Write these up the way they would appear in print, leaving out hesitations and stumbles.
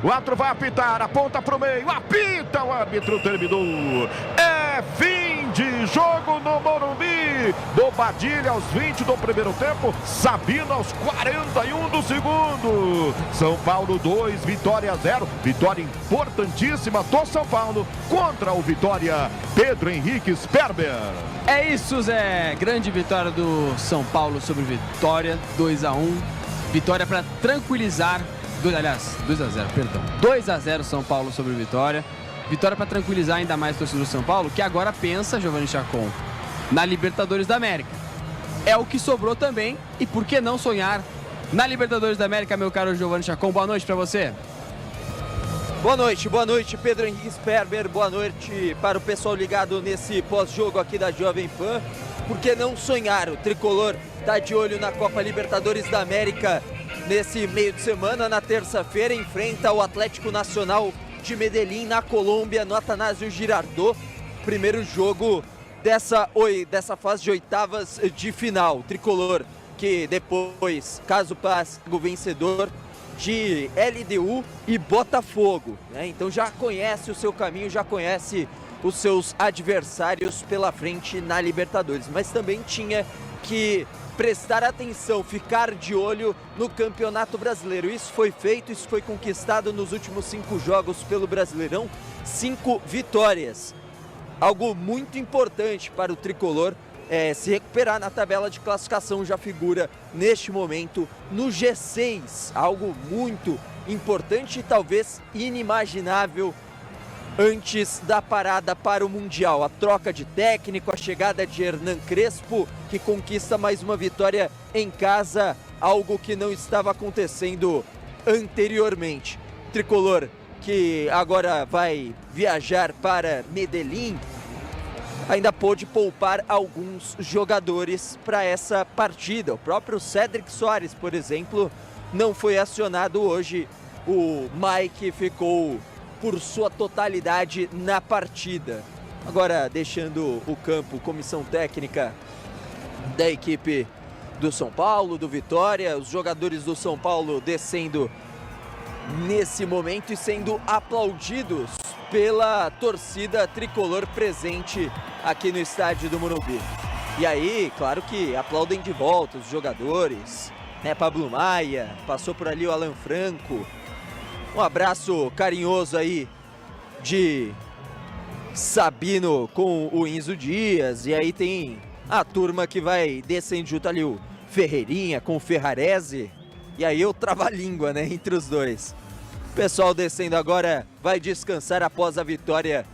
O árbitro vai apitar, aponta pro meio, apita, o árbitro terminou. É fim de jogo no Morumbi. Bobadilha aos 20 do primeiro tempo, Sabino aos 41 do segundo. São Paulo 2, Vitória 0. Vitória importantíssima do São Paulo contra o Vitória Pedro Henrique Sperber. É isso, Zé. Grande vitória do São Paulo sobre Vitória, 2-1. Vitória para tranquilizar. 2-0, perdão. 2-0 São Paulo sobre o Vitória. Vitória para tranquilizar ainda mais o torcedor do São Paulo, que agora pensa, Giovanni Chacon, na Libertadores da América. É o que sobrou também, e por que não sonhar na Libertadores da América, meu caro Giovanni Chacon? Boa noite para você. Boa noite, Pedro Henrique Sperber. Boa noite para o pessoal ligado nesse pós-jogo aqui da Jovem Pan. Por que não sonhar? O tricolor está de olho na Copa Libertadores da América. Nesse meio de semana, na terça-feira, enfrenta o Atlético Nacional de Medellín, na Colômbia, no Atanásio Girardot. Primeiro jogo dessa fase de oitavas de final. Tricolor que depois, caso passe, o vencedor de LDU e Botafogo, né? Então já conhece o seu caminho, já conhece os seus adversários pela frente na Libertadores. Mas também tinha que prestar atenção, ficar de olho no Campeonato Brasileiro. Isso foi feito, isso foi conquistado nos últimos 5 jogos pelo Brasileirão, 5 vitórias. Algo muito importante para o tricolor se recuperar na tabela de classificação, já figura neste momento no G6, algo muito importante e talvez inimaginável antes da parada para o Mundial. A troca de técnico, a chegada de Hernan Crespo, que conquista mais uma vitória em casa, algo que não estava acontecendo anteriormente. Tricolor que agora vai viajar para Medellín, ainda pôde poupar alguns jogadores para essa partida. O próprio Cédric Soares, por exemplo, não foi acionado hoje. O Mike ficou por sua totalidade na partida. Agora, deixando o campo, comissão técnica da equipe do São Paulo, do Vitória, os jogadores do São Paulo descendo nesse momento e sendo aplaudidos pela torcida tricolor presente aqui no estádio do Morumbi. E aí, claro que aplaudem de volta os jogadores, né? Pablo Maia, passou por ali o Alan Franco. Um abraço carinhoso aí de Sabino com o Enzo Dias. E aí tem a turma que vai descendo junto ali, o Ferreirinha com o Ferrarese. E aí o trava-língua, né, entre os dois. O pessoal descendo agora vai descansar após a vitória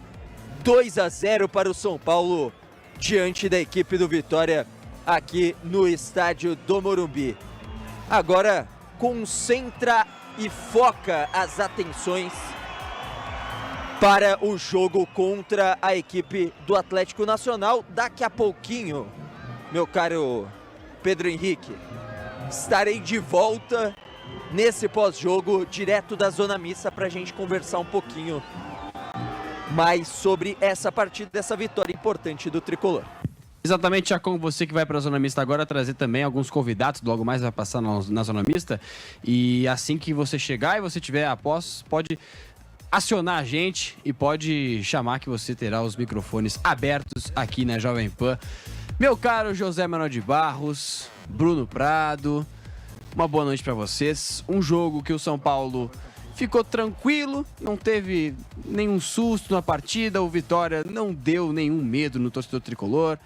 2-0 para o São Paulo diante da equipe do Vitória aqui no estádio do Morumbi. Agora concentra e foca as atenções para o jogo contra a equipe do Atlético Nacional. Daqui a pouquinho, meu caro Pedro Henrique, estarei de volta nesse pós-jogo direto da Zona Mista para a gente conversar um pouquinho mais sobre essa partida, essa vitória importante do Tricolor. Exatamente, Chacon, você que vai para a Zona Mista agora, trazer também alguns convidados, logo mais vai passar na Zona Mista, e assim que você chegar e você tiver a posse, pode acionar a gente e pode chamar que você terá os microfones abertos aqui na Jovem Pan. Meu caro José Manuel de Barros, Bruno Prado, uma boa noite para vocês. Um jogo que o São Paulo ficou tranquilo, não teve nenhum susto na partida, o Vitória não deu nenhum medo no torcedor tricolor.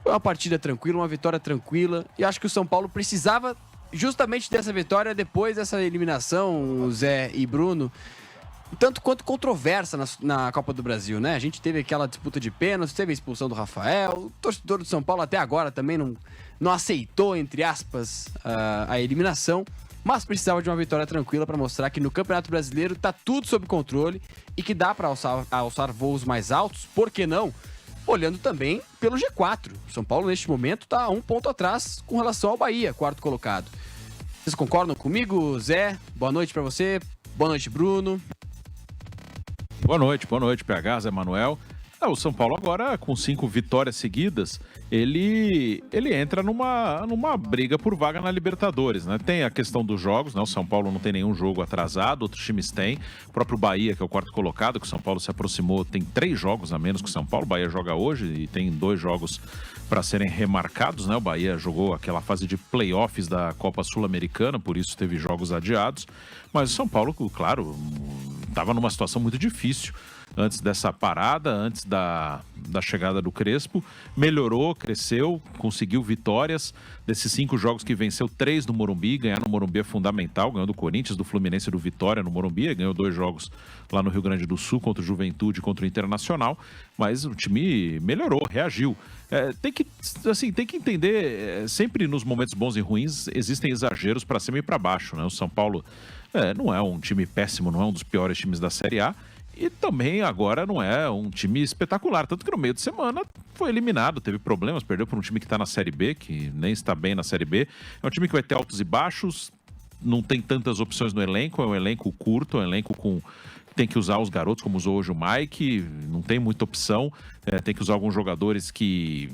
Foi uma partida tranquila, uma vitória tranquila. E acho que o São Paulo precisava justamente dessa vitória depois dessa eliminação, Zé e Bruno, tanto quanto controversa na Copa do Brasil, né? A gente teve aquela disputa de pênaltis, teve a expulsão do Rafael. O torcedor do São Paulo até agora também não aceitou, entre aspas, a eliminação. Mas precisava de uma vitória tranquila para mostrar que no Campeonato Brasileiro tá tudo sob controle e que dá para alçar voos mais altos, por que não? Olhando também pelo G4. O São Paulo, neste momento, está a 1 ponto atrás com relação ao Bahia, quarto colocado. Vocês concordam comigo, Zé? Boa noite para você. Boa noite, Bruno. Boa noite, PH, Zé Manuel. O São Paulo agora, com 5 vitórias seguidas, ele entra numa briga por vaga na Libertadores, né? Tem a questão dos jogos, né? O São Paulo não tem nenhum jogo atrasado, outros times têm. O próprio Bahia, que é o quarto colocado, que o São Paulo se aproximou, tem 3 jogos a menos que o São Paulo. O Bahia joga hoje e tem 2 jogos para serem remarcados, né? O Bahia jogou aquela fase de playoffs da Copa Sul-Americana, por isso teve jogos adiados. Mas o São Paulo, claro, estava numa situação muito difícil antes dessa parada, antes da chegada do Crespo, melhorou, cresceu, conseguiu vitórias. Desses 5 jogos que venceu, 3 no Morumbi, ganhar no Morumbi é fundamental, ganhou do Corinthians, do Fluminense e do Vitória no Morumbi, ganhou 2 jogos lá no Rio Grande do Sul, contra o Juventude e contra o Internacional, mas o time melhorou, reagiu. Tem que entender, sempre nos momentos bons e ruins, existem exageros para cima e para baixo, né? O São Paulo não é um time péssimo, não é um dos piores times da Série A, e também agora não é um time espetacular, tanto que no meio de semana foi eliminado, teve problemas, perdeu para um time que está na Série B, que nem está bem na Série B. É um time que vai ter altos e baixos, não tem tantas opções no elenco, é um elenco curto, é um elenco com... Tem que usar os garotos, como usou hoje o Mike, não tem muita opção. Tem que usar alguns jogadores que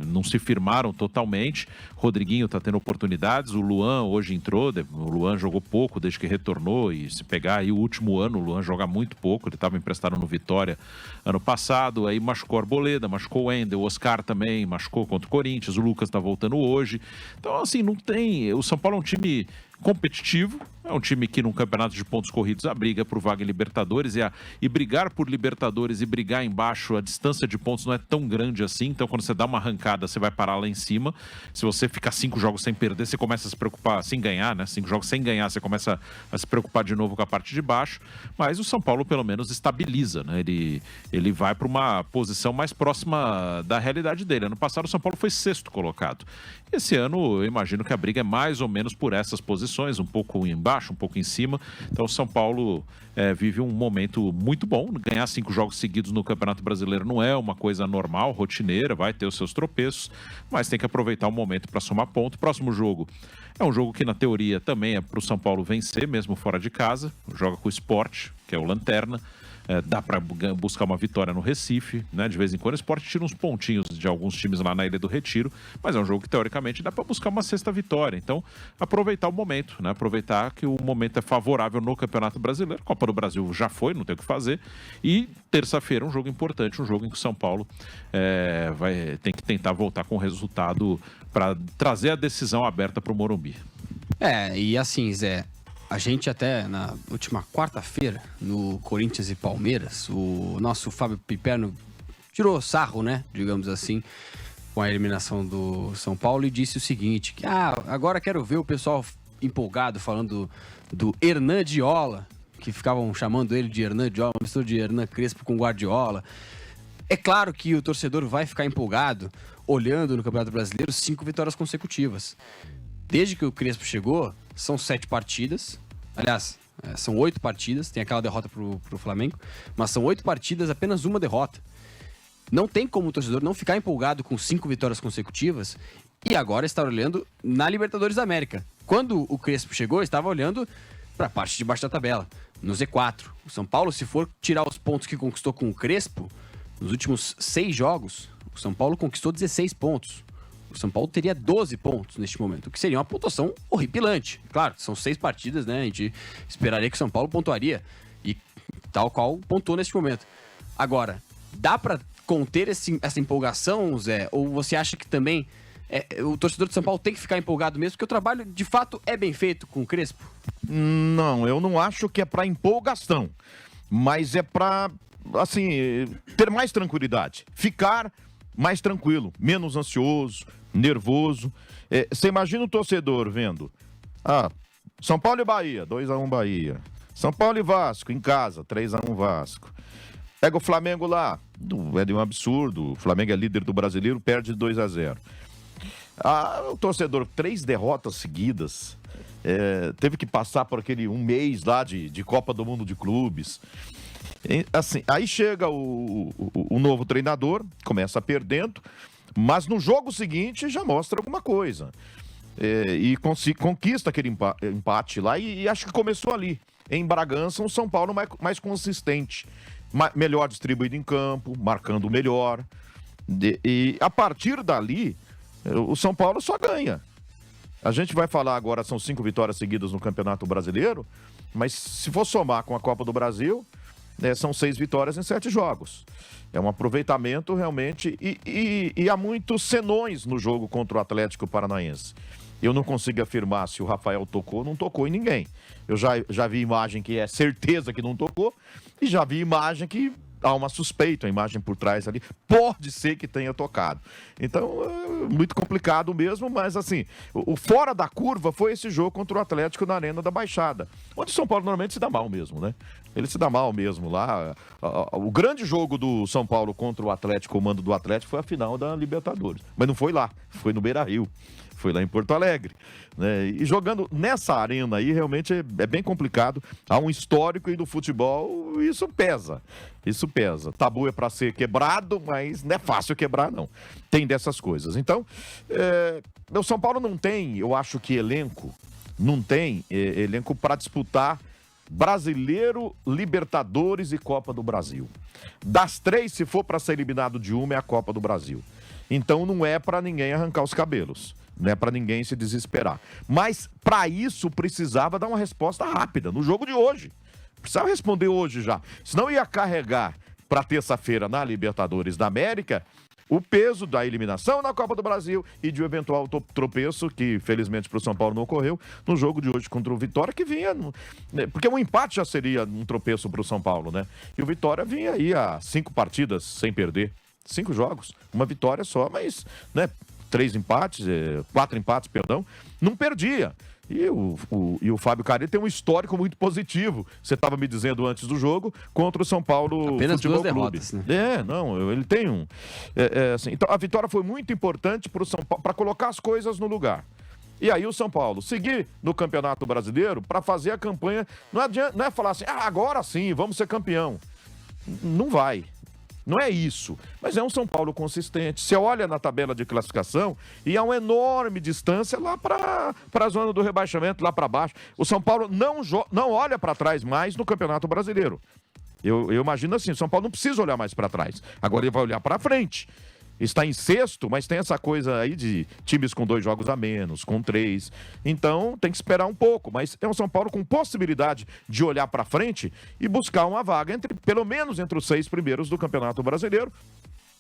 não se firmaram totalmente. Rodriguinho está tendo oportunidades, o Luan hoje entrou, o Luan jogou pouco desde que retornou, e se pegar aí o último ano, o Luan joga muito pouco, ele estava emprestado no Vitória ano passado, aí machucou a Arboleda, machucou o Wendel, o Oscar também machucou contra o Corinthians, o Lucas está voltando hoje. Então, assim, não tem... O São Paulo é um time competitivo, é um time que num campeonato de pontos corridos a briga por vaga em Libertadores e brigar por Libertadores e brigar embaixo, a distância de pontos não é tão grande assim, então quando você dá uma arrancada você vai parar lá em cima. Se você ficar 5 jogos sem perder, você começa a se preocupar, sem ganhar, né? 5 jogos sem ganhar, você começa a se preocupar de novo com a parte de baixo, mas o São Paulo pelo menos estabiliza, né? Ele vai para uma posição mais próxima da realidade dele. Ano passado o São Paulo foi 6º colocado. Esse ano eu imagino que a briga é mais ou menos por essas posições, um pouco embaixo, um pouco em cima. Então o São Paulo vive um momento muito bom. Ganhar 5 jogos seguidos no Campeonato Brasileiro não é uma coisa normal, rotineira, vai ter os seus tropeços, mas tem que aproveitar o momento para somar ponto. Próximo jogo é um jogo que na teoria também é para o São Paulo vencer, mesmo fora de casa. Joga com o Sport, que é o Lanterna. Dá para buscar uma vitória no Recife, né? De vez em quando o Sport tira uns pontinhos de alguns times lá na Ilha do Retiro, mas é um jogo que teoricamente dá para buscar uma 6ª vitória. Então, aproveitar o momento, né? Aproveitar que o momento é favorável no Campeonato Brasileiro. Copa do Brasil já foi, não tem o que fazer. E terça-feira um jogo importante, um jogo em que o São Paulo tem que tentar voltar com o resultado para trazer a decisão aberta para o Morumbi. E assim, Zé, a gente até na última quarta-feira, no Corinthians e Palmeiras, o nosso Fábio Piperno tirou sarro, né, digamos assim, com a eliminação do São Paulo e disse o seguinte, que agora quero ver o pessoal empolgado falando do Hernan Diola, que ficavam chamando ele de Hernan Diola, uma mistura de Hernan Crespo com Guardiola. É claro que o torcedor vai ficar empolgado olhando no Campeonato Brasileiro 5 vitórias consecutivas. Desde que o Crespo chegou, são 7 partidas. Aliás, são 8 partidas. Tem aquela derrota pro Flamengo. Mas são 8 partidas, apenas uma derrota. Não tem como o torcedor não ficar empolgado com 5 vitórias consecutivas. E agora está olhando na Libertadores da América. Quando o Crespo chegou, estava olhando para a parte de baixo da tabela, no Z4. O São Paulo, se for tirar os pontos que conquistou com o Crespo, nos últimos 6 jogos, o São Paulo conquistou 16 pontos. O São Paulo teria 12 pontos neste momento, o que seria uma pontuação horripilante. Claro, são 6 partidas, né? A gente esperaria que o São Paulo pontuaria, e tal qual pontuou neste momento. Agora, dá para conter essa empolgação, Zé? Ou você acha que também o torcedor de São Paulo tem que ficar empolgado mesmo, porque o trabalho, de fato, é bem feito com o Crespo? Não, eu não acho que é para empolgação, mas é para, assim, ter mais tranquilidade, ficar mais tranquilo, menos ansioso, nervoso. Você imagina o torcedor vendo São Paulo e Bahia, 2-1 Bahia. São Paulo e Vasco em casa, 3-1 Vasco. Pega o Flamengo lá, é de um absurdo, o Flamengo é líder do Brasileiro, perde 2-0. O torcedor, 3 derrotas seguidas, teve que passar por aquele um mês lá de Copa do Mundo de Clubes. Assim, aí chega o novo treinador, começa perdendo, mas no jogo seguinte já mostra alguma coisa. E conquista aquele empate lá, e acho que começou ali. Em Bragança, um São Paulo mais consistente. melhor distribuído em campo, marcando melhor. E a partir dali, o São Paulo só ganha. A gente vai falar agora, são 5 vitórias seguidas no Campeonato Brasileiro, mas se for somar com a Copa do Brasil, são 6 vitórias em 7 jogos. É um aproveitamento realmente, e há muitos senões no jogo contra o Atlético Paranaense. Eu não consigo afirmar se o Rafael tocou ou não tocou em ninguém. Eu já vi imagem que é certeza que não tocou, e já vi imagem que há uma suspeita, a imagem por trás ali, pode ser que tenha tocado. Então, é muito complicado mesmo, mas assim, o fora da curva foi esse jogo contra o Atlético na Arena da Baixada, onde o São Paulo normalmente se dá mal mesmo, né? Ele se dá mal mesmo lá. O grande jogo do São Paulo contra o Atlético, o mando do Atlético, foi a final da Libertadores. Mas não foi lá, foi no Beira-Rio. Foi lá em Porto Alegre, né? E jogando nessa arena aí, realmente é bem complicado. Há um histórico aí do futebol, e isso pesa. Isso pesa. Tabu é para ser quebrado, mas não é fácil quebrar, não. Tem dessas coisas. Então, o São Paulo não tem, eu acho que elenco para disputar Brasileiro, Libertadores e Copa do Brasil. Das 3, se for para ser eliminado de uma, é a Copa do Brasil. Então não é para ninguém arrancar os cabelos, não é para ninguém se desesperar. Mas para isso precisava dar uma resposta rápida no jogo de hoje. Precisava responder hoje já. Senão ia carregar para terça-feira na Libertadores da América o peso da eliminação na Copa do Brasil e de um eventual tropeço, que felizmente para o São Paulo não ocorreu, no jogo de hoje contra o Vitória, que vinha... Porque um empate já seria um tropeço para o São Paulo, né? E o Vitória vinha aí a 5 partidas sem perder. 5 jogos, uma vitória só, mas, né, 4 empates, perdão, não perdia. E o Fábio Carille tem um histórico muito positivo, você estava me dizendo antes do jogo, contra o São Paulo apenas Futebol 2 Clube. derrotas, né? Ele tem um... assim, então, a vitória foi muito importante para o São Paulo, para colocar as coisas no lugar. E aí o São Paulo seguir no Campeonato Brasileiro para fazer a campanha. Não é falar assim, agora sim, vamos ser campeão. Não vai. Não é isso, mas é um São Paulo consistente. Você olha na tabela de classificação e há uma enorme distância lá para a zona do rebaixamento, lá para baixo. O São Paulo não olha para trás mais no Campeonato Brasileiro. Eu imagino assim, o São Paulo não precisa olhar mais para trás. Agora ele vai olhar para frente. Está em 6º, mas tem essa coisa aí de times com 2 jogos a menos, com 3. Então tem que esperar um pouco. Mas é um São Paulo com possibilidade de olhar para frente e buscar uma vaga, pelo menos entre os 6 primeiros do Campeonato Brasileiro.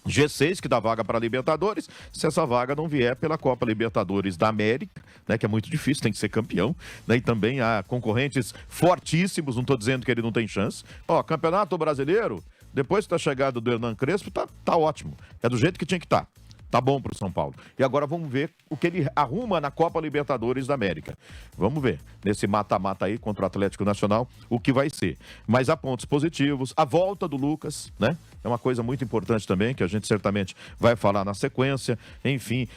G6, que dá vaga para a Libertadores, se essa vaga não vier pela Copa Libertadores da América, né, que é muito difícil, tem que ser campeão, né, e também há concorrentes fortíssimos, não estou dizendo que ele não tem chance. Campeonato Brasileiro, depois da chegada do Hernan Crespo, tá ótimo, é do jeito que tinha que estar. Tá bom pro São Paulo. E agora vamos ver o que ele arruma na Copa Libertadores da América. Vamos ver, nesse mata-mata aí contra o Atlético Nacional, o que vai ser. Mas há pontos positivos. A volta do Lucas, né? É uma coisa muito importante também, que a gente certamente vai falar na sequência. Enfim,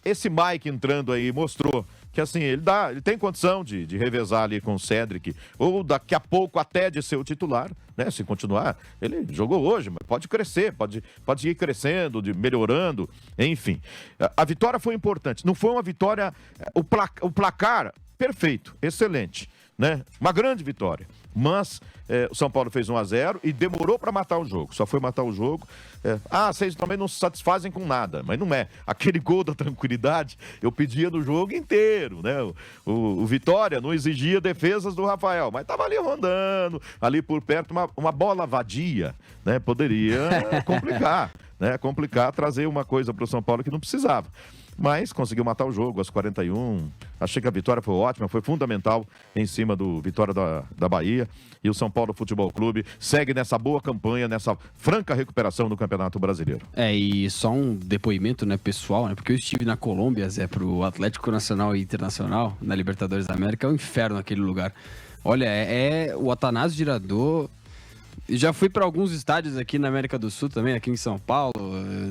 esse Mike entrando aí mostrou que assim, ele tem condição de revezar ali com o Cédric, ou daqui a pouco até de ser o titular, né? Se continuar, ele jogou hoje, mas pode crescer, pode ir crescendo, melhorando, enfim. A vitória foi importante, não foi uma vitória, o placar perfeito, excelente, né? Uma grande vitória. Mas o São Paulo fez 1-0 e demorou para matar o jogo. Só foi matar o jogo. Vocês também não se satisfazem com nada. Mas não é. Aquele gol da tranquilidade eu pedia no jogo inteiro, né? O Vitória não exigia defesas do Rafael, mas estava ali rondando, ali por perto, uma bola vadia, né? Poderia complicar, né? Trazer uma coisa para o São Paulo que não precisava. Mas conseguiu matar o jogo aos 41. Achei que a vitória foi ótima, foi fundamental em cima do Vitória da Bahia. E o São Paulo Futebol Clube segue nessa boa campanha, nessa franca recuperação do Campeonato Brasileiro. E só um depoimento, né, pessoal, né? Porque eu estive na Colômbia, Zé, pro Atlético Nacional e Internacional, na Libertadores da América, é um inferno aquele lugar. Olha, o Atanásio Girardot. Já fui para alguns estádios aqui na América do Sul também, aqui em São Paulo,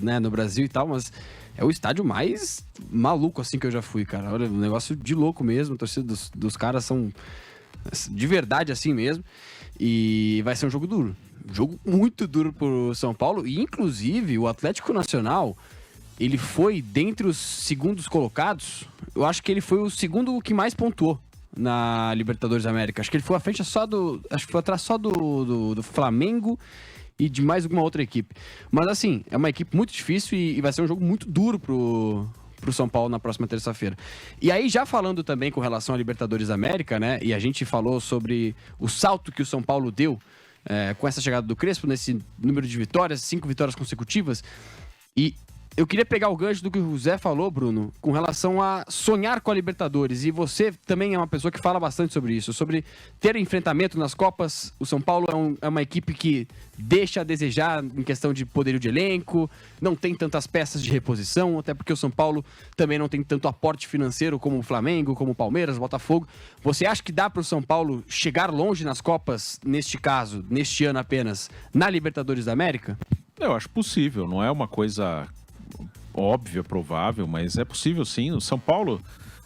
né, no Brasil e tal, mas é o estádio mais maluco assim que eu já fui, cara. Olha, um negócio de louco mesmo, a torcida dos caras são de verdade assim mesmo, e vai ser um jogo duro. Um jogo muito duro pro São Paulo, e inclusive o Atlético Nacional, ele foi dentre os segundos colocados, eu acho que ele foi o segundo que mais pontuou na Libertadores da América. Acho que ele foi à frente acho que foi atrás só do Flamengo e de mais alguma outra equipe. Mas assim, é uma equipe muito difícil e vai ser um jogo muito duro pro São Paulo na próxima terça-feira. E aí, já falando também com relação à Libertadores da América, né? E a gente falou sobre o salto que o São Paulo deu com essa chegada do Crespo, nesse número de vitórias, 5 vitórias consecutivas. E eu queria pegar o gancho do que o Zé falou, Bruno, com relação a sonhar com a Libertadores. E você também é uma pessoa que fala bastante sobre isso, sobre ter enfrentamento nas Copas. O São Paulo é uma equipe que deixa a desejar em questão de poderio de elenco, não tem tantas peças de reposição, até porque o São Paulo também não tem tanto aporte financeiro como o Flamengo, como o Palmeiras, o Botafogo. Você acha que dá para o São Paulo chegar longe nas Copas, neste caso, neste ano apenas, na Libertadores da América? Eu acho possível, não é uma coisa óbvia, provável, mas é possível sim. O São Paulo,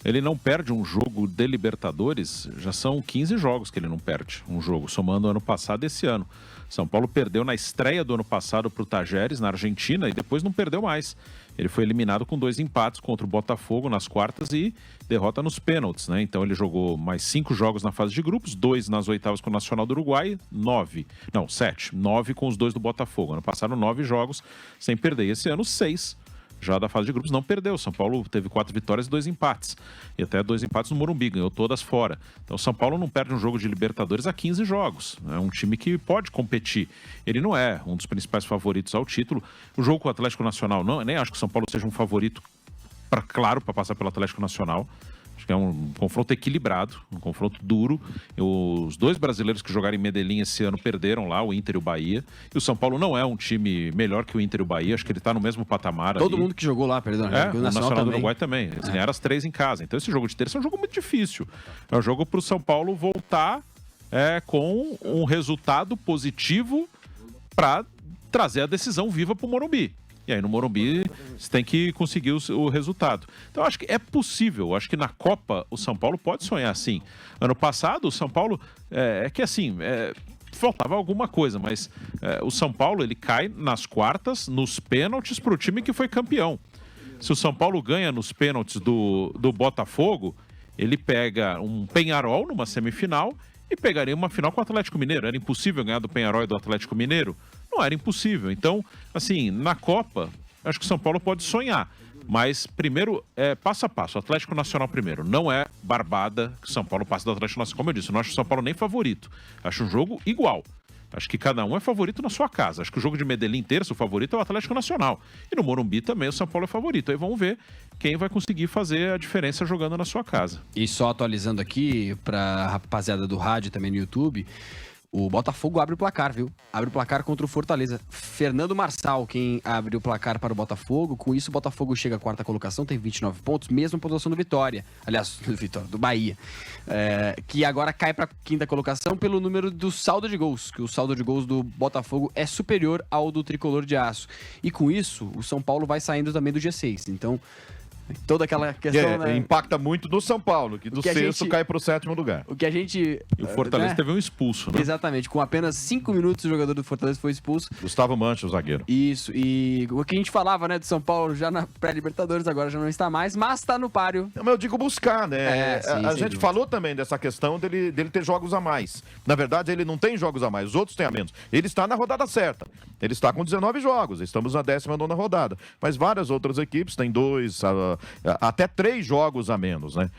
ele não perde um jogo de Libertadores, já são 15 jogos que ele não perde um jogo, somando o ano passado e esse ano. São Paulo perdeu na estreia do ano passado para o Tajeres, na Argentina, e depois não perdeu mais. Ele foi eliminado com 2 empates contra o Botafogo nas quartas e derrota nos pênaltis, né? Então ele jogou mais 5 jogos na fase de grupos, 2 nas oitavas com o Nacional do Uruguai, 7, 9 com os 2 do Botafogo. Ano passado 9 jogos sem perder, e esse ano 6. Já da fase de grupos não perdeu. São Paulo teve 4 vitórias e 2 empates. E até 2 empates no Morumbi, ganhou todas fora. Então São Paulo não perde um jogo de Libertadores há 15 jogos. É um time que pode competir. Ele não é um dos principais favoritos ao título. O jogo com o Atlético Nacional, não, nem acho que o São Paulo seja um favorito, para passar pelo Atlético Nacional. Acho que é um confronto equilibrado, um confronto duro. Os 2 brasileiros que jogaram em Medellín esse ano perderam lá, o Inter e o Bahia. E o São Paulo não é um time melhor que o Inter e o Bahia, acho que ele está no mesmo patamar. Todo ali. mundo que jogou lá, perdão. O Nacional do Uruguai também. Eles ganharam as 3 em casa. Então esse jogo de terça é um jogo muito difícil. É um jogo para o São Paulo voltar com um resultado positivo para trazer a decisão viva para o Morumbi. E aí no Morumbi você tem que conseguir o resultado. Então acho que é possível. Acho que na Copa o São Paulo pode sonhar assim. Ano passado o São Paulo faltava alguma coisa, mas o São Paulo ele cai nas quartas, nos pênaltis para o time que foi campeão. Se o São Paulo ganha nos pênaltis do Botafogo, ele pega um Peñarol numa semifinal e pegaria uma final com o Atlético Mineiro. Era impossível ganhar do Peñarol e do Atlético Mineiro? Não era impossível. Então, assim, na Copa, acho que o São Paulo pode sonhar. Mas, primeiro, passo a passo. Atlético Nacional primeiro. Não é barbada que o São Paulo passe do Atlético Nacional. Como eu disse, eu não acho o São Paulo nem favorito. Acho um jogo igual. Acho que cada um é favorito na sua casa. Acho que o jogo de Medellín terça, o favorito é o Atlético Nacional. E no Morumbi também o São Paulo é favorito. Aí vamos ver quem vai conseguir fazer a diferença jogando na sua casa. E só atualizando aqui pra rapaziada do rádio também no YouTube, o Botafogo abre o placar, viu? Abre o placar contra o Fortaleza. Fernando Marçal, quem abre o placar para o Botafogo. Com isso, o Botafogo chega à 4ª colocação, tem 29 pontos, mesma pontuação do Vitória. Aliás, do Bahia. Que agora cai para a 5ª colocação pelo número do saldo de gols, que o saldo de gols do Botafogo é superior ao do Tricolor de Aço. E com isso, o São Paulo vai saindo também do G6. Então, toda aquela questão... impacta muito no São Paulo, que do sexto cai para o 7º lugar. O que a gente... E o Fortaleza teve um expulso, né? Exatamente. Com apenas 5 minutos, o jogador do Fortaleza foi expulso. Gustavo Mancha, o zagueiro. Isso. E o que a gente falava, né, do São Paulo já na pré-Libertadores, agora já não está mais, mas está no páreo. Mas eu digo buscar, né? Sim, a gente falou também dessa questão dele ter jogos a mais. Na verdade, ele não tem jogos a mais, os outros têm a menos. Ele está na rodada certa. Ele está com 19 jogos. Estamos na 19ª rodada. Mas várias outras equipes têm 2, até 3 jogos a menos, né?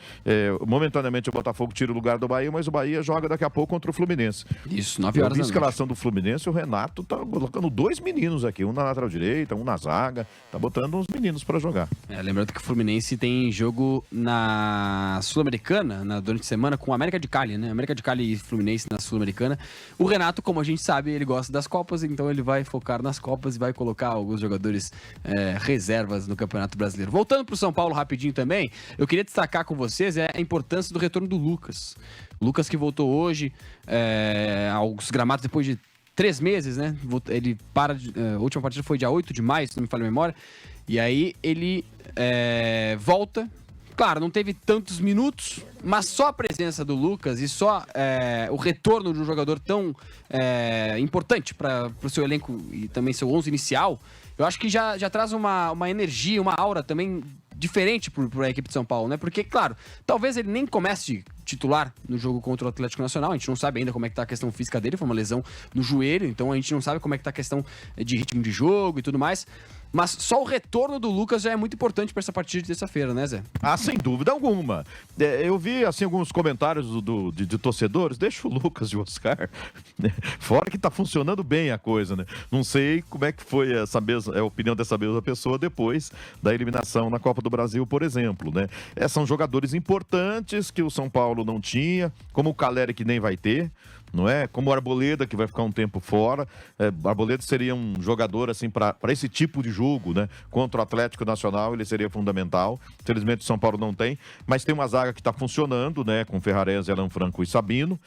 Momentaneamente o Botafogo tira o lugar do Bahia, mas o Bahia joga daqui a pouco contra o Fluminense. Isso, 9 horas da noite. A escalação do Fluminense, o Renato tá colocando 2 meninos aqui, um na lateral direita, um na zaga, tá botando uns meninos para jogar. Lembrando que o Fluminense tem jogo na Sul-Americana, durante a semana, com o América de Cali, né? América de Cali e Fluminense na Sul-Americana. O Renato, como a gente sabe, ele gosta das Copas, então ele vai focar nas Copas e vai colocar alguns jogadores reservas no Campeonato Brasileiro. Voltando pro São Paulo rapidinho também, eu queria destacar com vocês a importância do retorno do Lucas. Lucas que voltou hoje aos gramados depois de 3 meses, né? Ele a última partida foi dia 8 de maio, se não me falha a memória. E aí ele volta Claro, não teve tantos minutos, mas só a presença do Lucas e só o retorno de um jogador tão importante para o seu elenco e também seu 11 inicial, eu acho que já traz uma energia, uma aura também diferente para a equipe de São Paulo, né? Porque, claro, talvez ele nem comece titular no jogo contra o Atlético Nacional, a gente não sabe ainda como é que tá a questão física dele, foi uma lesão no joelho, então a gente não sabe como é que tá a questão de ritmo de jogo e tudo mais, mas só o retorno do Lucas já é muito importante para essa partida de terça-feira, né, Zé? Ah, sem dúvida alguma. Eu vi, assim, alguns comentários de torcedores, deixa o Lucas e o Oscar, né? Fora que tá funcionando bem a coisa, né? Não sei como é que foi a opinião dessa mesma pessoa depois da eliminação na Copa do Brasil, por exemplo, né? São jogadores importantes que o São Paulo não tinha, como o Caleri que nem vai ter, não é? Como o Arboleda, que vai ficar um tempo fora. Arboleda seria um jogador, assim, para esse tipo de jogo, né? Contra o Atlético Nacional, ele seria fundamental. Infelizmente, o São Paulo não tem, mas tem uma zaga que está funcionando, né? Com Ferrarese, Alan Franco e Sabino.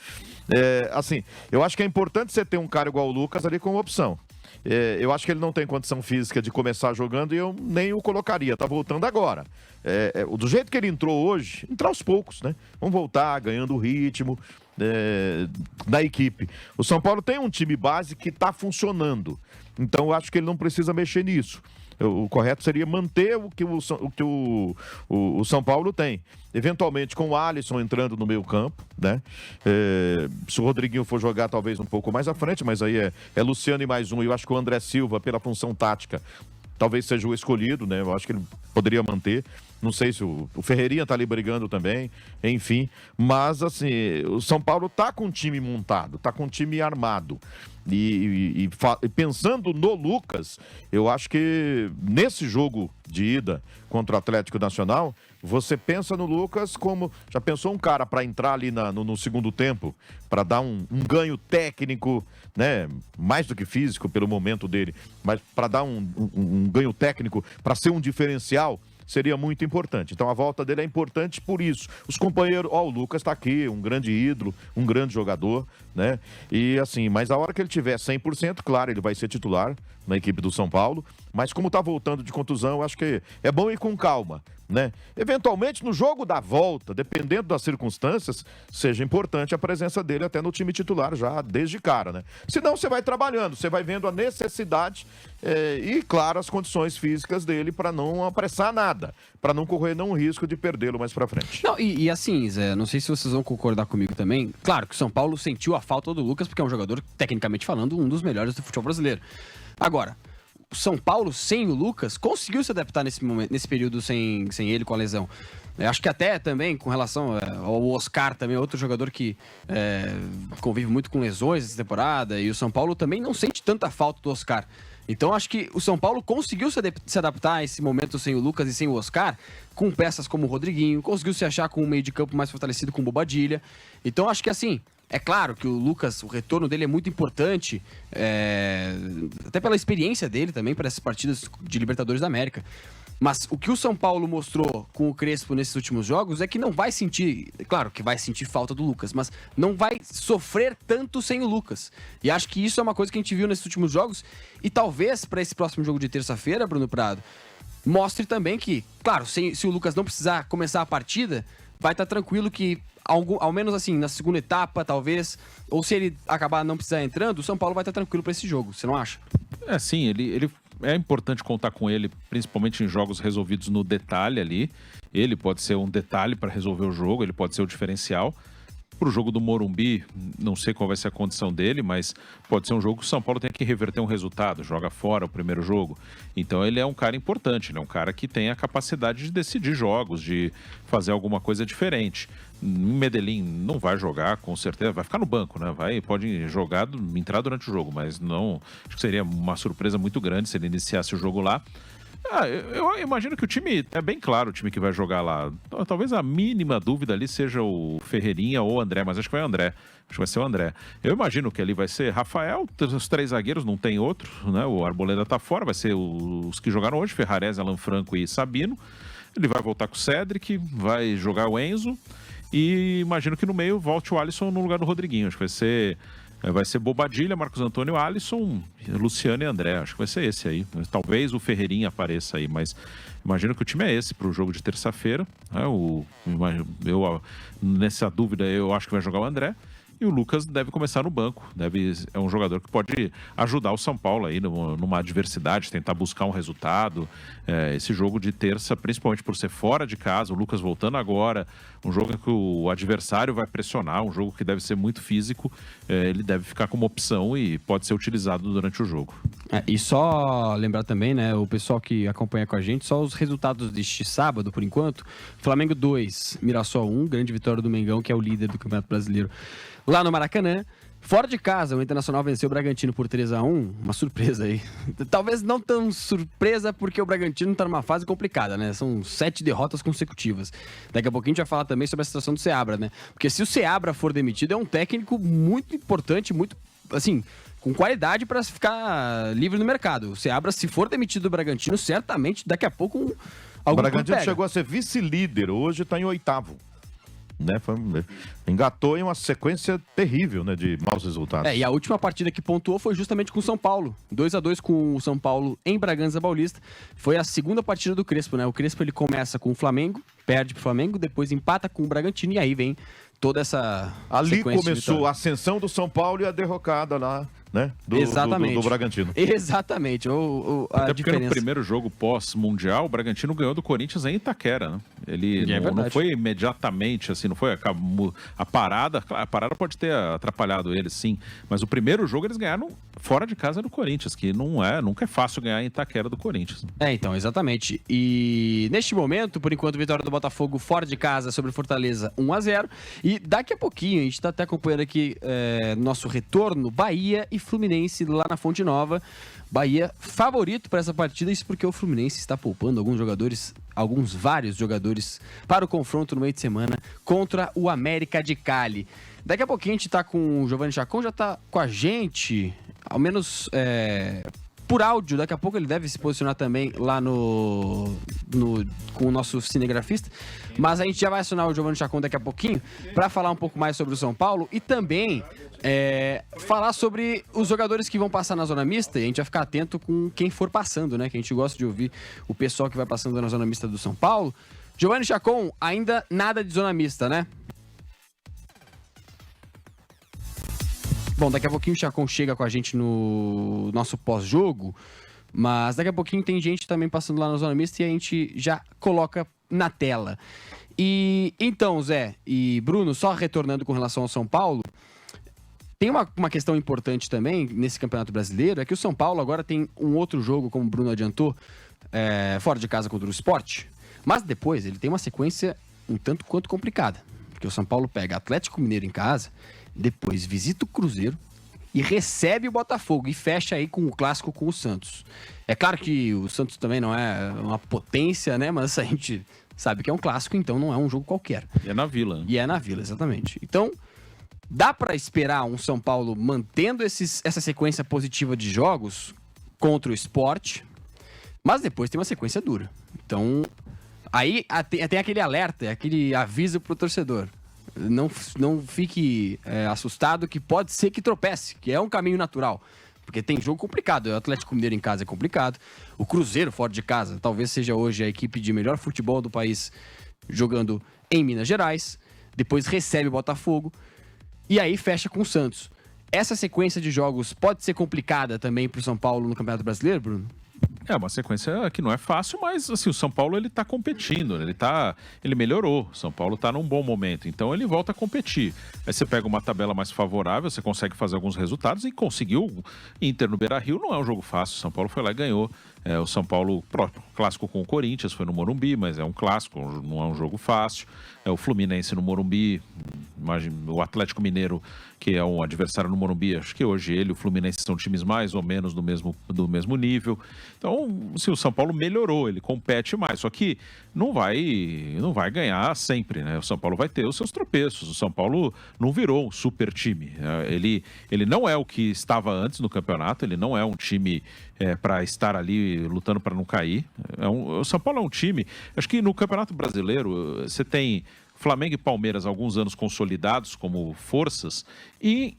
Assim, eu acho que é importante você ter um cara igual o Lucas ali como opção. Eu acho que ele não tem condição física de começar jogando e eu nem o colocaria, tá voltando agora. Do jeito que ele entrou hoje, entrar aos poucos, né? Vamos voltar ganhando o ritmo da equipe. O São Paulo tem um time base que tá funcionando, então eu acho que ele não precisa mexer nisso. O correto seria manter o que o São Paulo tem. Eventualmente com o Alisson entrando no meio campo, né? Se o Rodriguinho for jogar talvez um pouco mais à frente, mas aí é Luciano e mais um. Eu acho que o André Silva, pela função tática, talvez seja o escolhido, né? Eu acho que ele poderia manter. Não sei se o Ferreirinha tá ali brigando também, enfim. Mas, assim, o São Paulo tá com um time montado, tá com um time armado. E pensando no Lucas, eu acho que nesse jogo de ida contra o Atlético Nacional, você pensa no Lucas como... Já pensou um cara para entrar ali no segundo tempo, para dar um ganho técnico, né? Mais do que físico pelo momento dele, mas para dar um ganho técnico, para ser um diferencial, seria muito importante. Então a volta dele é importante por isso. Os companheiros, o Lucas está aqui, um grande ídolo, um grande jogador, né? E assim, mas a hora que ele tiver 100%, claro, ele vai ser titular na equipe do São Paulo, mas como tá voltando de contusão, eu acho que é bom ir com calma, né? Eventualmente no jogo da volta, dependendo das circunstâncias, seja importante a presença dele até no time titular já desde cara, né? Senão você vai trabalhando, você vai vendo a necessidade e, claro, as condições físicas dele para não apressar nada, para não correr nenhum risco de perdê-lo mais para frente. Não, e assim, Zé, não sei se vocês vão concordar comigo também. Claro que o São Paulo sentiu a falta do Lucas, porque é um jogador, tecnicamente falando, um dos melhores do futebol brasileiro. Agora, o São Paulo, sem o Lucas, conseguiu se adaptar nesse momento, nesse período sem ele com a lesão. Eu acho que até também com relação ao Oscar, também outro jogador que convive muito com lesões essa temporada, e o São Paulo também não sente tanta falta do Oscar. Então acho que o São Paulo conseguiu se adaptar a esse momento sem o Lucas e sem o Oscar, com peças como o Rodriguinho, conseguiu se achar com um meio de campo mais fortalecido com o Bobadilha. Então acho que assim, é claro que o Lucas, o retorno dele é muito importante, até pela experiência dele também para essas partidas de Libertadores da América. Mas o que o São Paulo mostrou com o Crespo nesses últimos jogos é que não vai sentir, claro que vai sentir falta do Lucas, mas não vai sofrer tanto sem o Lucas. E acho que isso é uma coisa que a gente viu nesses últimos jogos e talvez para esse próximo jogo de terça-feira, Bruno Prado, mostre também que, claro, se o Lucas não precisar começar a partida, vai estar tranquilo que, ao menos assim, na segunda etapa, talvez, ou se ele acabar não precisar entrando, o São Paulo vai estar tranquilo para esse jogo, você não acha? Sim, ele é importante contar com ele, principalmente em jogos resolvidos no detalhe ali. Ele pode ser um detalhe para resolver o jogo, ele pode ser o diferencial. Para o jogo do Morumbi, não sei qual vai ser a condição dele, mas pode ser um jogo que o São Paulo tem que reverter um resultado, joga fora o primeiro jogo. Então ele é um cara importante, ele é um cara que tem a capacidade de decidir jogos, de fazer alguma coisa diferente. Em Medellín não vai jogar, com certeza, vai ficar no banco, né? Pode jogar, entrar durante o jogo, mas não, acho que seria uma surpresa muito grande se ele iniciasse o jogo lá. Eu imagino que o time, é bem claro o time que vai jogar lá. Talvez a mínima dúvida ali seja o Ferreirinha ou o André, mas acho que vai o André. Acho que vai ser o André. Eu imagino que ali vai ser Rafael, os três zagueiros, não tem outro, né? O Arboleda tá fora, vai ser os que jogaram hoje, Ferrarese, Alan Franco e Sabino. Ele vai voltar com o Cedric, vai jogar o Enzo. E imagino que no meio volte o Alisson no lugar do Rodriguinho. Acho que vai ser Vai ser Bobadilha, Marcos Antônio, Alisson, Luciano e André. Acho que vai ser esse aí. Talvez o Ferreirinha apareça aí, mas imagino que o time é esse para o jogo de terça-feira. Nessa dúvida, eu acho que vai jogar o André. E o Lucas deve começar no banco. É um jogador que pode ajudar o São Paulo aí numa adversidade, tentar buscar um resultado. Esse jogo de terça, principalmente por ser fora de casa, o Lucas voltando agora, um jogo que o adversário vai pressionar, um jogo que deve ser muito físico, ele deve ficar como opção e pode ser utilizado durante o jogo. E só lembrar também, né, o pessoal que acompanha com a gente, só os resultados deste sábado, por enquanto. Flamengo 2, Mirassol 1, grande vitória do Mengão, que é o líder do Campeonato Brasileiro. Lá no Maracanã, fora de casa, o Internacional venceu o Bragantino por 3-1, uma surpresa aí. Talvez não tão surpresa, porque o Bragantino tá numa fase complicada, né? São 7 derrotas consecutivas. Daqui a pouquinho a gente vai falar também sobre a situação do Seabra, né? Porque se o Seabra for demitido, é um técnico muito importante, muito, assim, com qualidade para ficar livre no mercado. O Seabra, se for demitido do Bragantino, certamente daqui a pouco o Bragantino chegou a ser vice-líder, hoje tá em 8º. Né? Engatou em uma sequência terrível, né, de maus resultados. E a última partida que pontuou foi justamente com o São Paulo. 2-2 com o São Paulo em Bragança Paulista. Foi a segunda partida do Crespo, né? O Crespo ele começa com o Flamengo, perde pro Flamengo, depois empata com o Bragantino e aí vem toda essa ali começou a ascensão do São Paulo e a derrocada lá, né? Do Bragantino. Exatamente. Até porque no primeiro jogo pós-mundial, o Bragantino ganhou do Corinthians em Itaquera, né? Ele não foi imediatamente, assim, não foi a parada. A parada pode ter atrapalhado eles, sim. Mas o primeiro jogo eles ganharam fora de casa do Corinthians, que nunca é fácil ganhar em Itaquera do Corinthians. Então, exatamente. E neste momento, por enquanto, vitória do Botafogo fora de casa sobre o Fortaleza 1-0. E daqui a pouquinho, a gente está até acompanhando aqui nosso retorno, Bahia e Fluminense lá na Fonte Nova. Bahia favorito para essa partida, isso porque o Fluminense está poupando vários jogadores para o confronto no meio de semana contra o América de Cali. Daqui a pouquinho a gente está com o Giovanni Chacon, já está com a gente, ao menos por áudio. Daqui a pouco ele deve se posicionar também lá com o nosso cinegrafista. Mas a gente já vai acionar o Giovanni Chacon daqui a pouquinho para falar um pouco mais sobre o São Paulo e também falar sobre os jogadores que vão passar na zona mista, e a gente vai ficar atento com quem for passando, né? Que a gente gosta de ouvir o pessoal que vai passando na zona mista do São Paulo. Giovanni Chacon, ainda nada de zona mista, né? Bom, daqui a pouquinho o Chacon chega com a gente no nosso pós-jogo, mas daqui a pouquinho tem gente também passando lá na zona mista e a gente já coloca na tela. E então, Zé e Bruno, só retornando com relação ao São Paulo, tem uma questão importante também nesse Campeonato Brasileiro, é que o São Paulo agora tem um outro jogo, como o Bruno adiantou, fora de casa contra o Sport, mas depois ele tem uma sequência um tanto quanto complicada, porque o São Paulo pega Atlético Mineiro em casa, depois visita o Cruzeiro e recebe o Botafogo e fecha aí com o clássico com o Santos. É claro que o Santos também não é uma potência, né, mas a gente sabe que é um clássico, então não é um jogo qualquer. E é na Vila. Né? E é na Vila, exatamente. Então, dá para esperar um São Paulo mantendo essa sequência positiva de jogos contra o Sport, mas depois tem uma sequência dura. Então, aí tem aquele alerta, aquele aviso pro torcedor. Não fique assustado que pode ser que tropece, que é um caminho natural. Porque tem jogo complicado. O Atlético Mineiro em casa é complicado. O Cruzeiro fora de casa talvez seja hoje a equipe de melhor futebol do país jogando em Minas Gerais. Depois recebe o Botafogo. E aí fecha com o Santos. Essa sequência de jogos pode ser complicada também para o São Paulo no Campeonato Brasileiro, Bruno? É uma sequência que não é fácil, mas assim, o São Paulo ele tá competindo, ele melhorou, o São Paulo tá num bom momento, então ele volta a competir. Aí você pega uma tabela mais favorável, você consegue fazer alguns resultados e conseguiu. Inter no Beira-Rio não é um jogo fácil, o São Paulo foi lá e ganhou. O São Paulo, clássico com o Corinthians, foi no Morumbi, mas é um clássico, não é um jogo fácil. O Fluminense no Morumbi, o Atlético Mineiro, que é um adversário no Morumbi, acho que hoje ele e o Fluminense são times mais ou menos do mesmo nível. Então, se o São Paulo melhorou, ele compete mais, só que não vai ganhar sempre, né? O São Paulo vai ter os seus tropeços. O São Paulo não virou um super time. Ele não é o que estava antes no campeonato, ele não é um time para estar ali lutando para não cair. O São Paulo é um time, acho que no Campeonato Brasileiro você tem Flamengo e Palmeiras, alguns anos consolidados como forças, e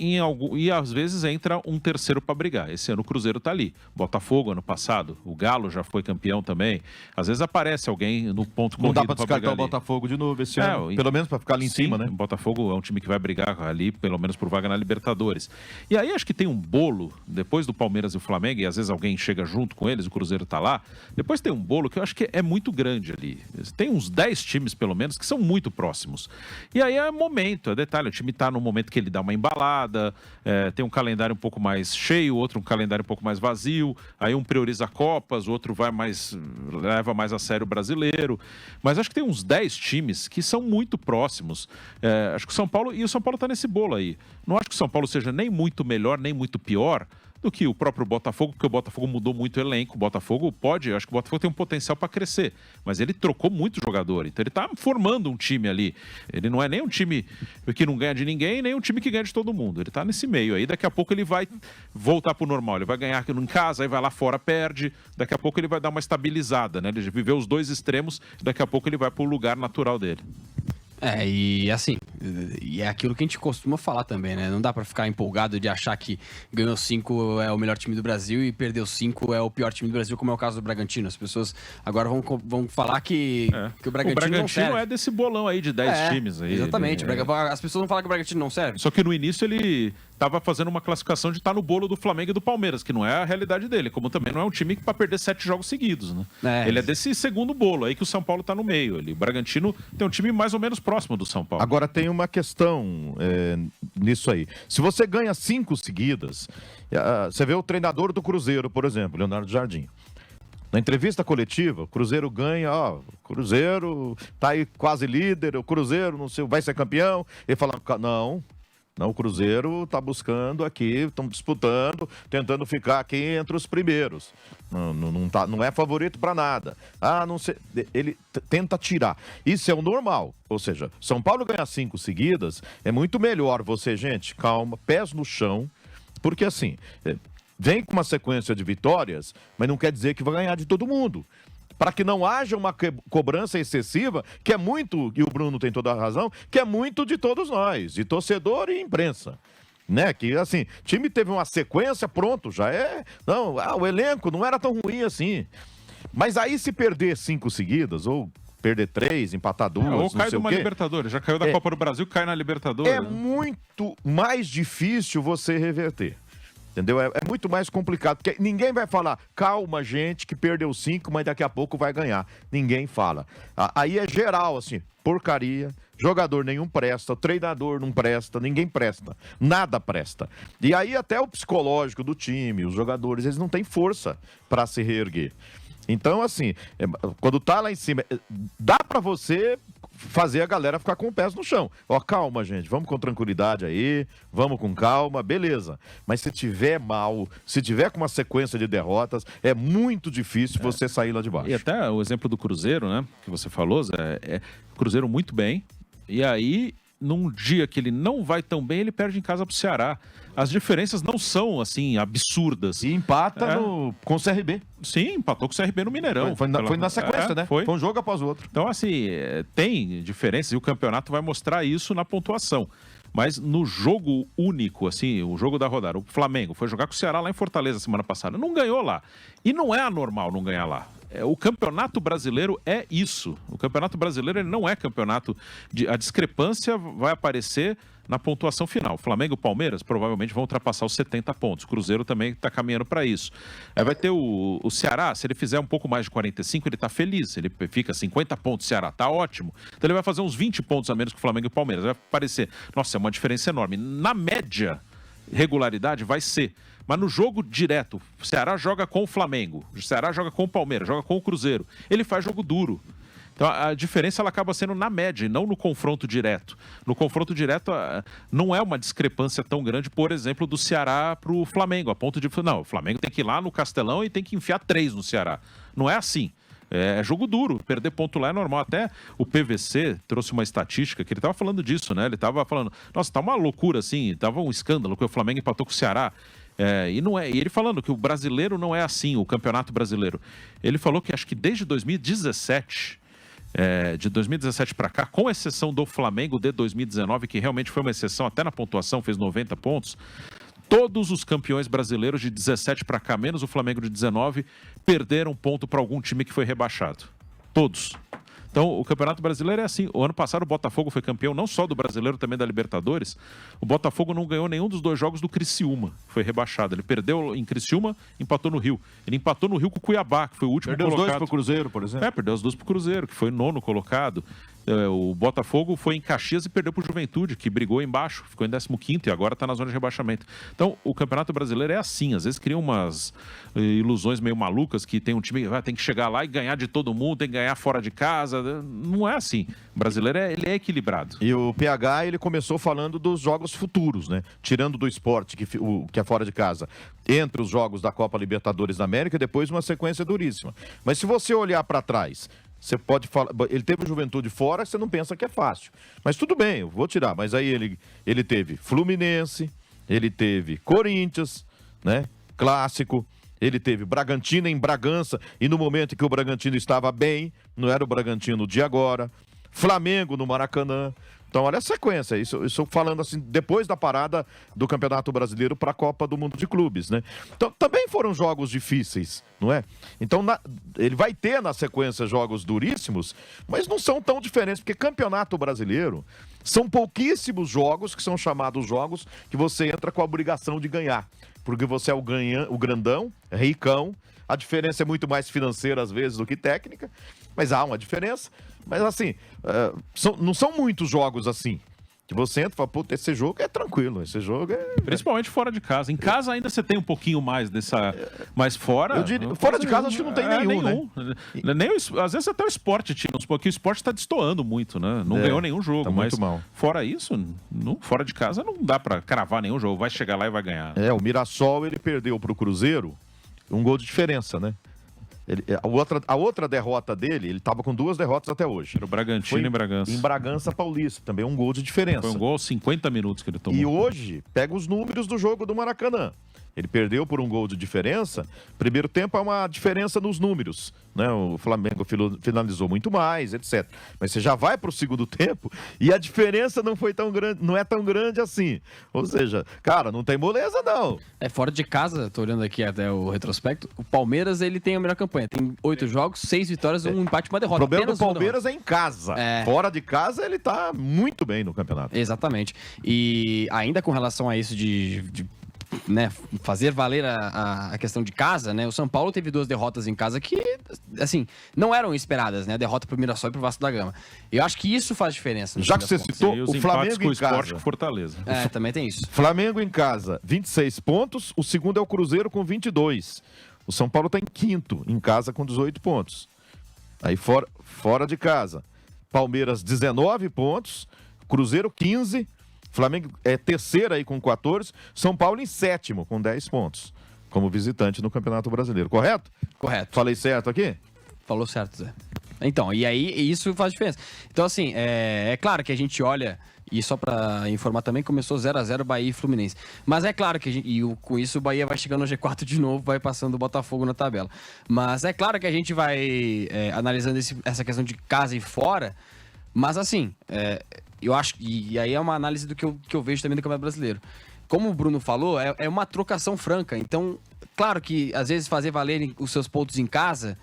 às vezes entra um terceiro para brigar. Esse ano o Cruzeiro está ali. Botafogo, ano passado, o Galo já foi campeão também. Às vezes aparece alguém no ponto corrido. Não dá para descartar o Botafogo de novo esse ano, pelo menos para ficar ali em cima, né? O Botafogo é um time que vai brigar ali, pelo menos por vaga na Libertadores. E aí acho que tem um bolo, depois do Palmeiras e o Flamengo, e às vezes alguém chega junto com eles, o Cruzeiro tá lá, depois tem um bolo que eu acho que é muito grande ali. Tem uns 10 times, pelo menos, que são muito próximos. E aí é momento, é detalhe, o time tá no momento que ele dá uma embalada, tem um calendário um pouco mais cheio, outro um calendário um pouco mais vazio, aí um prioriza Copas, o outro leva mais a sério o brasileiro. Mas acho que tem uns 10 times que são muito próximos. Acho que o São Paulo tá nesse bolo aí. Não acho que o São Paulo seja nem muito melhor, nem muito pior do que o próprio Botafogo, porque o Botafogo mudou muito o elenco. O Botafogo acho que o Botafogo tem um potencial para crescer, mas ele trocou muito jogador, então ele está formando um time ali. Ele não é nem um time que não ganha de ninguém, nem um time que ganha de todo mundo. Ele está nesse meio aí, daqui a pouco ele vai voltar para o normal, ele vai ganhar em casa, aí vai lá fora, perde, daqui a pouco ele vai dar uma estabilizada, né? Ele viveu os dois extremos, daqui a pouco ele vai para o lugar natural dele. E assim, e é aquilo que a gente costuma falar também, né? Não dá pra ficar empolgado de achar que ganhou 5 é o melhor time do Brasil e perdeu 5 é o pior time do Brasil, como é o caso do Bragantino. As pessoas agora vão falar que o Bragantino não serve. É desse bolão aí de 10 times aí. Exatamente. As pessoas vão falar que o Bragantino não serve. Só que no início ele estava fazendo uma classificação de estar no bolo do Flamengo e do Palmeiras, que não é a realidade dele, como também não é um time para perder 7 jogos seguidos, né? Ele é desse segundo bolo aí que o São Paulo está no meio. O Bragantino tem um time mais ou menos próximo do São Paulo. Agora tem uma questão nisso aí. Se você ganha 5 seguidas, você vê o treinador do Cruzeiro, por exemplo, Leonardo Jardim. Na entrevista coletiva, o Cruzeiro ganha, o Cruzeiro tá aí quase líder, o Cruzeiro não sei, vai ser campeão. Ele fala, não, o Cruzeiro está buscando aqui, estão disputando, tentando ficar aqui entre os primeiros. Não é favorito para nada. Não sei, ele tenta tirar. Isso é o normal. Ou seja, São Paulo ganhar 5 seguidas, é muito melhor você, gente, calma, pés no chão, porque assim, vem com uma sequência de vitórias, mas não quer dizer que vai ganhar de todo mundo. Para que não haja uma cobrança excessiva, que é muito, e o Bruno tem toda a razão, que é muito de todos nós, de torcedor e imprensa. Né? Que assim, time teve uma sequência, pronto, já é. Não, o elenco não era tão ruim assim. Mas aí se perder 5 seguidas, ou perder 3, empatar 2, ou cai de uma Libertadores, já caiu da Copa do Brasil, cai na Libertadores. É muito mais difícil você reverter. Entendeu? É muito mais complicado, porque ninguém vai falar, calma, gente, que perdeu 5, mas daqui a pouco vai ganhar. Ninguém fala. Aí é geral, assim, porcaria, jogador nenhum presta, treinador não presta, ninguém presta, nada presta. E aí até o psicológico do time, os jogadores, eles não têm força para se reerguer. Então, assim, quando tá lá em cima, dá para você fazer a galera ficar com os pés no chão. Calma, gente, vamos com tranquilidade aí, vamos com calma, beleza. Mas se tiver mal, se tiver com uma sequência de derrotas, é muito difícil você sair lá de baixo. E até o exemplo do Cruzeiro, né, que você falou, Zé, Cruzeiro muito bem, e aí num dia que ele não vai tão bem, ele perde em casa pro Ceará. As diferenças não são, assim, absurdas. E empata com o CRB. Sim, empatou com o CRB no Mineirão. Foi na sequência, né? Foi um jogo após o outro. Então, assim, tem diferenças e o campeonato vai mostrar isso na pontuação. Mas no jogo único, assim, o jogo da rodada, o Flamengo foi jogar com o Ceará lá em Fortaleza semana passada. Não ganhou lá. E não é anormal não ganhar lá. O Campeonato Brasileiro é isso. O Campeonato Brasileiro ele não é campeonato... A discrepância vai aparecer na pontuação final. Flamengo e Palmeiras provavelmente vão ultrapassar os 70 pontos. O Cruzeiro também está caminhando para isso. Aí vai ter o Ceará, se ele fizer um pouco mais de 45, ele está feliz. Ele fica 50 pontos, Ceará, tá ótimo. Então ele vai fazer uns 20 pontos a menos que o Flamengo e o Palmeiras. Vai parecer, nossa, é uma diferença enorme. Na média, regularidade vai ser. Mas no jogo direto, o Ceará joga com o Flamengo, o Ceará joga com o Palmeiras, joga com o Cruzeiro. Ele faz jogo duro. Então a diferença ela acaba sendo na média e não no confronto direto. No confronto direto não é uma discrepância tão grande, por exemplo, do Ceará para o Flamengo, a ponto de... Não, o Flamengo tem que ir lá no Castelão e tem que enfiar 3 no Ceará. Não é assim. É jogo duro, perder ponto lá é normal. Até o PVC trouxe uma estatística que ele estava falando disso, né? Ele estava falando, nossa, tá uma loucura assim, tava um escândalo que o Flamengo empatou com o Ceará. E não é, e ele falando que o brasileiro não é assim, o campeonato brasileiro. Ele falou que acho que desde 2017 de 2017 para cá, com exceção do Flamengo de 2019, que realmente foi uma exceção, até na pontuação, fez 90 pontos, todos os campeões brasileiros de 17 para cá, menos o Flamengo de 19, perderam ponto para algum time que foi rebaixado. Todos. Então, o Campeonato Brasileiro é assim. O ano passado o Botafogo foi campeão não só do Brasileiro, também da Libertadores. O Botafogo não ganhou nenhum dos 2 jogos do Criciúma. Foi rebaixado. Ele perdeu em Criciúma, empatou no Rio. Ele empatou no Rio com o Cuiabá, que foi o último Perdeu colocado. os 2 pro Cruzeiro, por exemplo. Perdeu os 2 pro Cruzeiro, que foi 9º colocado. O Botafogo foi em Caxias e perdeu pro Juventude, que brigou embaixo, ficou em 15º e agora está na zona de rebaixamento. Então, o Campeonato Brasileiro é assim. Às vezes criam umas ilusões meio malucas que tem um time que tem que chegar lá e ganhar de todo mundo, tem que ganhar fora de casa. Não é assim. O brasileiro ele é equilibrado. E o PH, ele começou falando dos jogos futuros, né? Tirando do esporte, que é fora de casa, entre os jogos da Copa Libertadores da América e depois uma sequência duríssima. Mas se você olhar para trás, você pode falar... Ele teve Juventude fora, você não pensa que é fácil. Mas tudo bem, eu vou tirar. Mas aí ele teve Fluminense, ele teve Corinthians, né? Clássico. Ele teve Bragantino em Bragança, e no momento em que o Bragantino estava bem, não era o Bragantino de agora. Flamengo no Maracanã. Então, olha a sequência. Isso falando assim, depois da parada do Campeonato Brasileiro para a Copa do Mundo de Clubes, né? Então, também foram jogos difíceis, não é? Então, ele vai ter na sequência jogos duríssimos, mas não são tão diferentes, porque Campeonato Brasileiro são pouquíssimos jogos que são chamados jogos que você entra com a obrigação de ganhar. Porque você é o grandão, ricão, a diferença é muito mais financeira às vezes do que técnica, mas há uma diferença. Mas assim, não são muitos jogos assim, que você entra e fala, puta, esse jogo é tranquilo, esse jogo é... Principalmente fora de casa. Em casa ainda você tem um pouquinho mais dessa... Mas fora... Eu diria, fora de casa acho que não tem nenhum, né? Às vezes até o esporte tira uns pouquinhos. O esporte está destoando muito, né? Não ganhou nenhum jogo, tá muito mal. Fora isso, fora de casa não dá para cravar nenhum jogo. Vai chegar lá e vai ganhar. O Mirassol, ele perdeu pro Cruzeiro um gol de diferença, né? A outra derrota dele, ele estava com 2 derrotas até hoje. Era o Bragantino em Bragança. Em Bragança Paulista, também um gol de diferença. Foi um gol aos 50 minutos que ele tomou. E hoje, pega os números do jogo do Maracanã. Ele perdeu por um gol de diferença. Primeiro tempo é uma diferença nos números, né? O Flamengo finalizou muito mais, etc. Mas você já vai para o segundo tempo e a diferença não foi tão grande, não é tão grande assim. Ou seja, cara, não tem moleza não. Fora de casa, tô olhando aqui até o retrospecto, o Palmeiras ele tem a melhor campanha. Tem 8 jogos, 6 vitórias, um empate e uma derrota. O problema do Palmeiras é em casa. Fora de casa ele tá muito bem no campeonato. Exatamente. E ainda com relação a isso de né, fazer valer a questão de casa, né? O São Paulo teve 2 derrotas em casa que, assim, não eram esperadas, né? A derrota pro Mirassol e pro Vasco da Gama. Eu acho que isso faz diferença. Já que você citou, o Flamengo com o em casa. Sport com Fortaleza. Também tem isso. Flamengo em casa, 26 pontos. O segundo é o Cruzeiro com 22. O São Paulo tá em quinto, em casa com 18 pontos. Aí fora de casa, Palmeiras 19 pontos, Cruzeiro 15, Flamengo é terceiro aí com 14, São Paulo em sétimo com 10 pontos, como visitante no Campeonato Brasileiro, correto? Correto. Falei certo aqui? Falou certo, Zé. Então, e aí isso faz diferença. Então, assim, é claro que a gente olha, e só pra informar também, começou 0x0 Bahia e Fluminense. Mas é claro que com isso o Bahia vai chegando no G4 de novo, vai passando o Botafogo na tabela. Mas é claro que a gente vai analisando essa questão de casa e fora, mas assim, eu acho, e aí é uma análise do que eu vejo também do Campeonato Brasileiro. Como o Bruno falou, é uma trocação franca. Então, claro que às vezes fazer valer os seus pontos em casa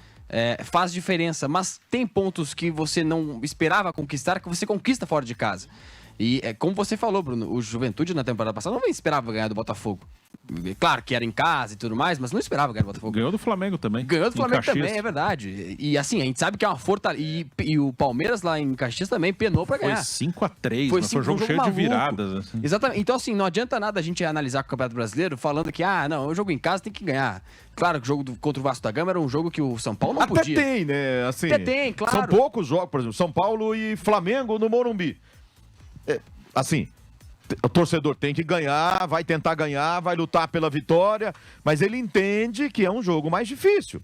faz diferença, mas tem pontos que você não esperava conquistar que você conquista fora de casa. E como você falou, Bruno, o Juventude na temporada passada não esperava ganhar do Botafogo. Claro que era em casa e tudo mais, mas não esperava ganhar do Botafogo. Ganhou do Flamengo também. Ganhou do Flamengo também, é verdade. E assim, a gente sabe que é uma fortaleza. E o Palmeiras lá em Caxias também penou pra ganhar. Foi 5x3, mas foi um jogo cheio maluco. de viradas. Assim. Exatamente. Então assim, não adianta nada a gente analisar o Campeonato Brasileiro falando que, não, o jogo em casa tem que ganhar. Claro que o jogo contra o Vasco da Gama era um jogo que o São Paulo não podia. Até tem, né? Assim, até tem, claro. São poucos jogos, por exemplo, São Paulo e Flamengo no Morumbi. Assim, o torcedor tem que ganhar, vai tentar ganhar, vai lutar pela vitória, mas ele entende que é um jogo mais difícil,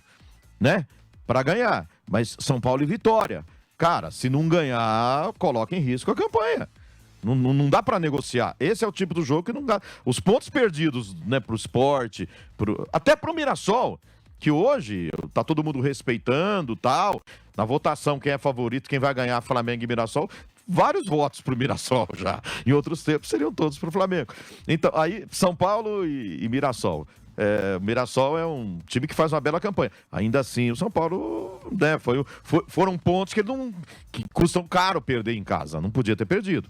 né? Para ganhar. Mas São Paulo e Vitória. Cara, se não ganhar, coloca em risco a campanha. Não dá para negociar. Esse é o tipo do jogo que não dá. Os pontos perdidos, né, pro Sport, até pro Mirassol, que hoje tá todo mundo respeitando tal. Na votação, quem é favorito, quem vai ganhar, Flamengo e Mirassol, vários votos pro Mirassol já. Em outros tempos seriam todos pro Flamengo. Então, aí, São Paulo e Mirassol. O Mirassol é um time que faz uma bela campanha. Ainda assim, o São Paulo, né, foram pontos que custam caro perder em casa. Não podia ter perdido.